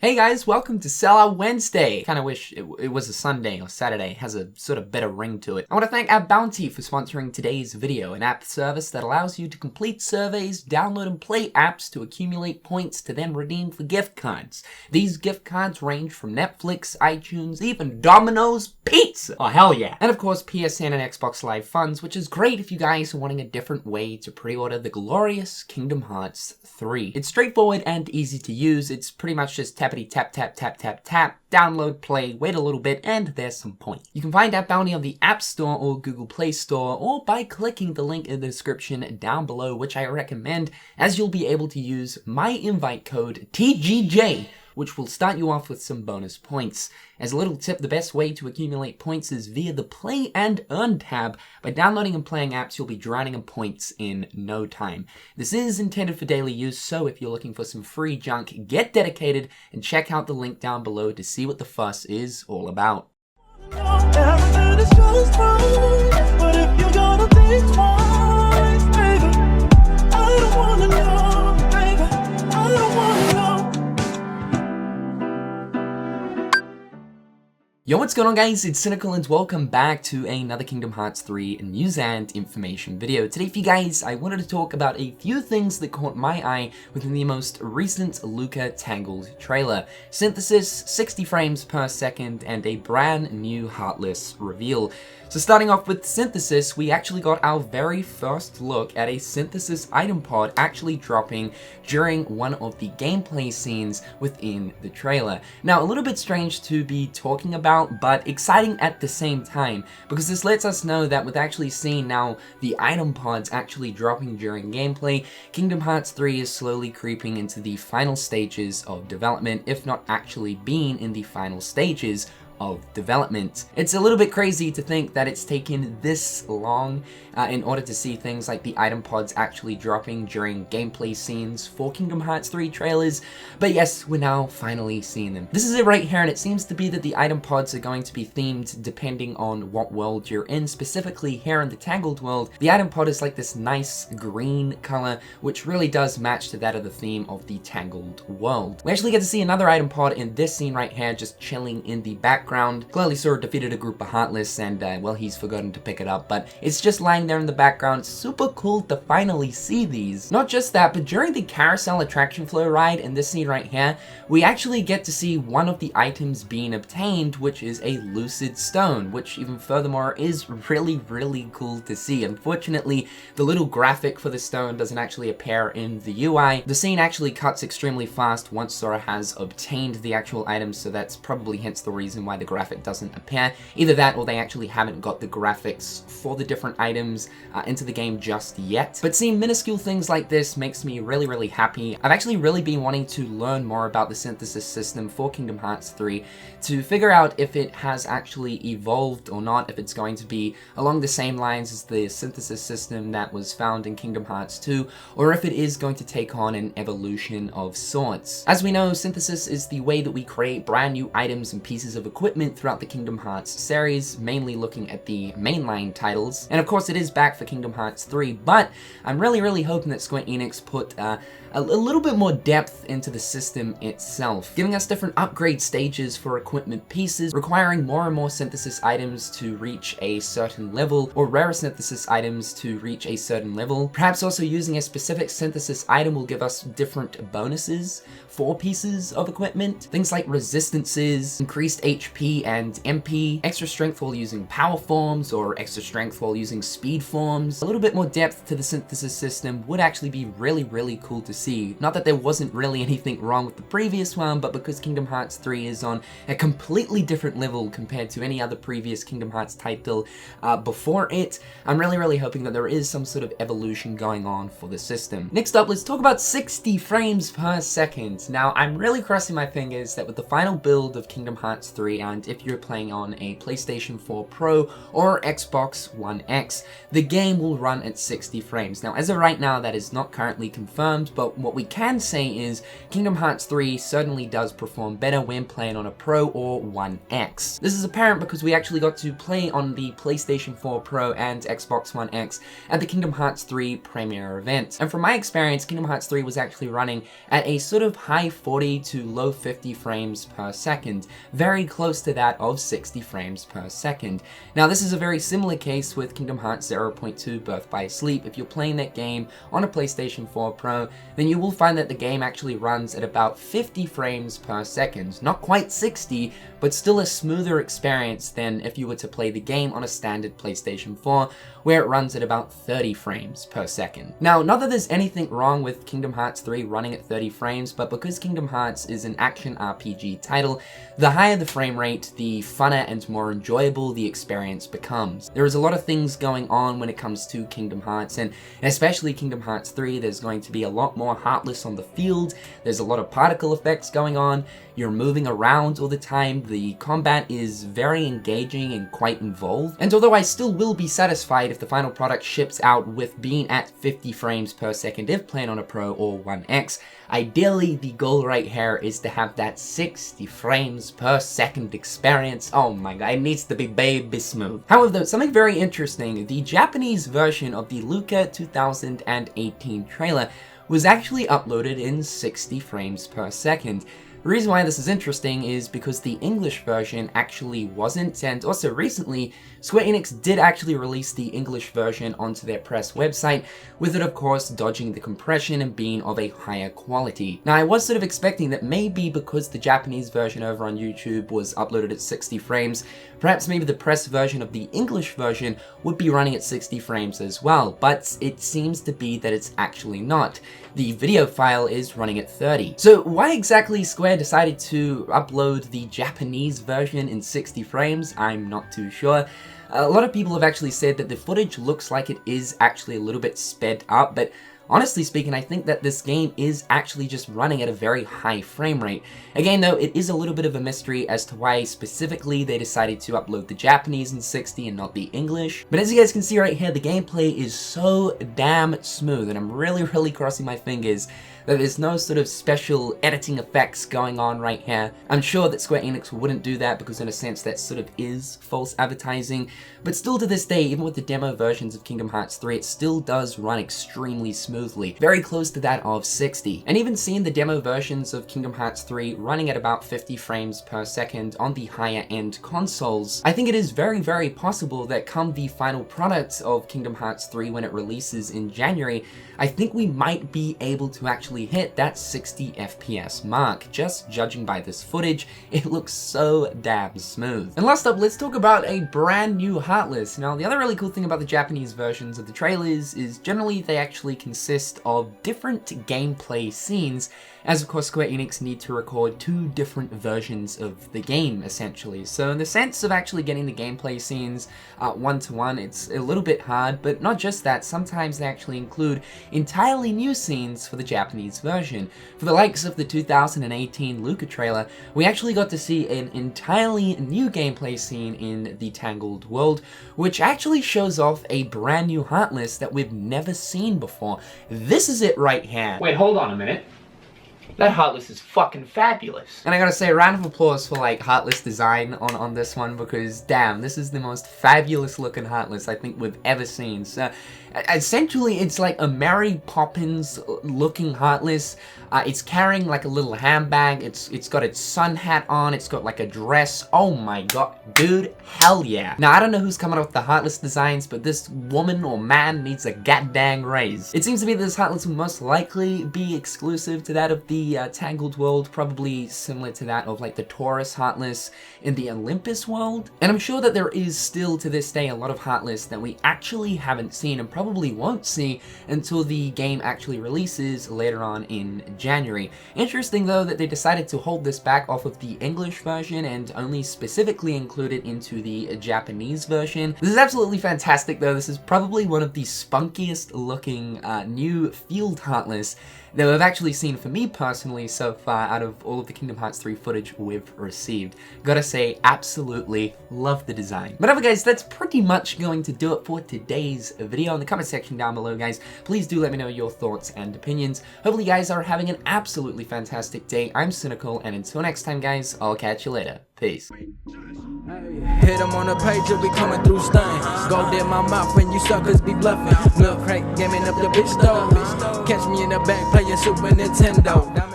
Hey guys, welcome to Sellout Wednesday. Kinda wish it was a Sunday or Saturday. It has a sort of better ring to it. I want to thank App Bounty for sponsoring today's video, an app service that allows you to complete surveys, download and play apps to accumulate points to then redeem for gift cards. These gift cards range from Netflix, iTunes, even Domino's Pizza. Oh hell yeah. And of course PSN and Xbox Live funds, which is great if you guys are wanting a different way to pre-order the glorious Kingdom Hearts 3. It's straightforward and easy to use. It's pretty much just tap, tap, tap, tap, tap, download, play, wait a little bit, and there's some points. You can find App Bounty on the App Store or Google Play Store, or by clicking the link in the description down below, which I recommend, as you'll be able to use my invite code TGJ, which will start you off with some bonus points. As a little tip, the best way to accumulate points is via the Play and Earn tab. By downloading and playing apps, you'll be drowning in points in no time. This is intended for daily use, so if you're looking for some free junk, get dedicated and check out the link down below to see what the fuss is all about. Yo, what's going on guys? It's Cynical and welcome back to another Kingdom Hearts 3 news and information video. Today for you guys, I wanted to talk about a few things that caught my eye within the most recent Lucca Tangled trailer. Synthesis, 60 frames per second, and a brand new Heartless reveal. So starting off with Synthesis, we actually got our very first look at a Synthesis item pod actually dropping during one of the gameplay scenes within the trailer. Now, a little bit strange to be talking about, but exciting at the same time, because this lets us know that with actually seeing now the item pods actually dropping during gameplay, Kingdom Hearts 3 is slowly creeping into the final stages of development, if not actually being in the final stages of development. It's a little bit crazy to think that it's taken this long in order to see things like the item pods actually dropping during gameplay scenes for Kingdom Hearts 3 trailers, but yes, we're now finally seeing them. This is it right here, and it seems to be that the item pods are going to be themed depending on what world you're in. Specifically here in the Tangled world, the item pod is like this nice green color, which really does match to that of the theme of the Tangled world. We actually get to see another item pod in this scene right here, just chilling in the background. Clearly Sora defeated a group of Heartless and well, he's forgotten to pick it up, but it's just lying there in the background. Super cool to finally see these. Not just that, but during the carousel attraction flow ride in this scene right here, we actually get to see one of the items being obtained, which is a Lucid Stone, which even furthermore is really cool to see. Unfortunately, the little graphic for the stone doesn't actually appear in the UI. The scene actually cuts extremely fast once Sora has obtained the actual items, so that's probably hence the reason why the graphic doesn't appear. Either that or they actually haven't got the graphics for the different items into the game just yet. But seeing minuscule things like this makes me really happy. I've actually really been wanting to learn more about the synthesis system for Kingdom Hearts 3 to figure out if it has actually evolved or not, if it's going to be along the same lines as the synthesis system that was found in Kingdom Hearts 2, or if it is going to take on an evolution of sorts. As we know, synthesis is the way that we create brand new items and pieces of equipment throughout the Kingdom Hearts series, mainly looking at the mainline titles. And of course it is back for Kingdom Hearts 3, but I'm really hoping that Square Enix put a little bit more depth into the system itself, giving us different upgrade stages for equipment pieces, requiring more and more synthesis items to reach a certain level, or rare synthesis items to reach a certain level. Perhaps also using a specific synthesis item will give us different bonuses for pieces of equipment. Things like resistances, increased HP and MP, extra strength while using power forms, or extra strength while using speed forms. A little bit more depth to the synthesis system would actually be really cool to see. Not that there wasn't really anything wrong with the previous one, but because Kingdom Hearts 3 is on a completely different level compared to any other previous Kingdom Hearts title before it, I'm really hoping that there is some sort of evolution going on for the system. Next up, let's talk about 60 frames per second. Now, I'm really crossing my fingers that with the final build of Kingdom Hearts 3, and if you're playing on a PlayStation 4 Pro or Xbox One X, the game will run at 60 frames. Now, as of right now, that is not currently confirmed, but what we can say is Kingdom Hearts 3 certainly does perform better when playing on a Pro or One X. This is apparent because we actually got to play on the PlayStation 4 Pro and Xbox One X at the Kingdom Hearts 3 premiere event. And from my experience, Kingdom Hearts 3 was actually running at a sort of high 40 to low 50 frames per second, very close to that of 60 frames per second. Now this is a very similar case with Kingdom Hearts 0.2 Birth by Sleep. If you're playing that game on a PlayStation 4 Pro, then you will find that the game actually runs at about 50 frames per second. Not quite 60, but still a smoother experience than if you were to play the game on a standard PlayStation 4, where it runs at about 30 frames per second. Now, not that there's anything wrong with Kingdom Hearts 3 running at 30 frames, but because Kingdom Hearts is an action RPG title, the higher the frame rate, the funner and more enjoyable the experience becomes. There is a lot of things going on when it comes to Kingdom Hearts, and especially Kingdom Hearts 3, there's going to be a lot more Heartless on the field, there's a lot of particle effects going on, you're moving around all the time, the combat is very engaging and quite involved, and although I still will be satisfied if the final product ships out with being at 50 frames per second if playing on a Pro or One X, ideally the goal right here is to have that 60 frames per second experience. Oh my god, it needs to be baby smooth. However, though, something very interesting, the Japanese version of the Lucca 2018 trailer was actually uploaded in 60 frames per second. The reason why this is interesting is because the English version actually wasn't, and also recently, Square Enix did actually release the English version onto their press website, with it of course dodging the compression and being of a higher quality. Now I was sort of expecting that maybe because the Japanese version over on YouTube was uploaded at 60 frames, perhaps maybe the press version of the English version would be running at 60 frames as well, but it seems to be that it's actually not. The video file is running at 30. So why exactly Square decided to upload the Japanese version in 60 frames, I'm not too sure. A lot of people have actually said that the footage looks like it is actually a little bit sped up, but honestly speaking, I think that this game is actually just running at a very high frame rate. Again though, it is a little bit of a mystery as to why specifically they decided to upload the Japanese in 60 and not the English. But as you guys can see right here, the gameplay is so damn smooth, and I'm really crossing my fingers that there's no sort of special editing effects going on right here. I'm sure that Square Enix wouldn't do that because in a sense that sort of is false advertising, but still to this day, even with the demo versions of Kingdom Hearts 3, it still does run extremely smoothly, very close to that of 60. And even seeing the demo versions of Kingdom Hearts 3 running at about 50 frames per second on the higher end consoles, I think it is very possible that come the final product of Kingdom Hearts 3 when it releases in January, I think we might be able to actually hit that 60 FPS mark. Just judging by this footage, it looks so damn smooth. And last up, let's talk about a brand new Heartless. Now, the other really cool thing about the Japanese versions of the trailers is generally they actually consist of different gameplay scenes, as of course Square Enix need to record 2 different versions of the game, essentially. So in the sense of actually getting the gameplay scenes one-to-one, it's a little bit hard, but not just that, sometimes they actually include entirely new scenes for the Japanese version. For the likes of the 2018 Lucca trailer, we actually got to see an entirely new gameplay scene in the Tangled World, which actually shows off a brand new Heartless that we've never seen before. This is it right here. Wait, hold on a minute. That Heartless is fucking fabulous. And I gotta say, a round of applause for like Heartless design on this one, because damn, this is the most fabulous looking Heartless I think we've ever seen. So essentially it's like a Mary Poppins looking Heartless. It's carrying like a little handbag, it's got its sun hat on, it's got like a dress. Oh my god, dude, hell yeah. Now I don't know who's coming up with the Heartless designs, but this woman or man needs a goddamn raise. It seems to me that this Heartless will most likely be exclusive to that of the Tangled World, probably similar to that of like the Taurus Heartless in the Olympus world. And I'm sure that there is still to this day a lot of Heartless that we actually haven't seen and probably won't see until the game actually releases later on in January. Interesting though that they decided to hold this back off of the English version and only specifically include it into the Japanese version. This is absolutely fantastic though. This is probably one of the spunkiest looking new field Heartless. that we've actually seen for me personally so far out of all of the Kingdom Hearts 3 footage we've received. Gotta say, absolutely love the design. But guys, that's pretty much going to do it for today's video. In the comment section down below, guys, please do let me know your thoughts and opinions. Hopefully you guys are having an absolutely fantastic day. I'm Cynical, and until next time, guys, I'll catch you later. Peace. Hit them on the page, you'll be coming through stunning. Gold in my mouth when you suckers be bluffing. Milk crate, gaming up your bitch though. Catch me in the back playing Super Nintendo.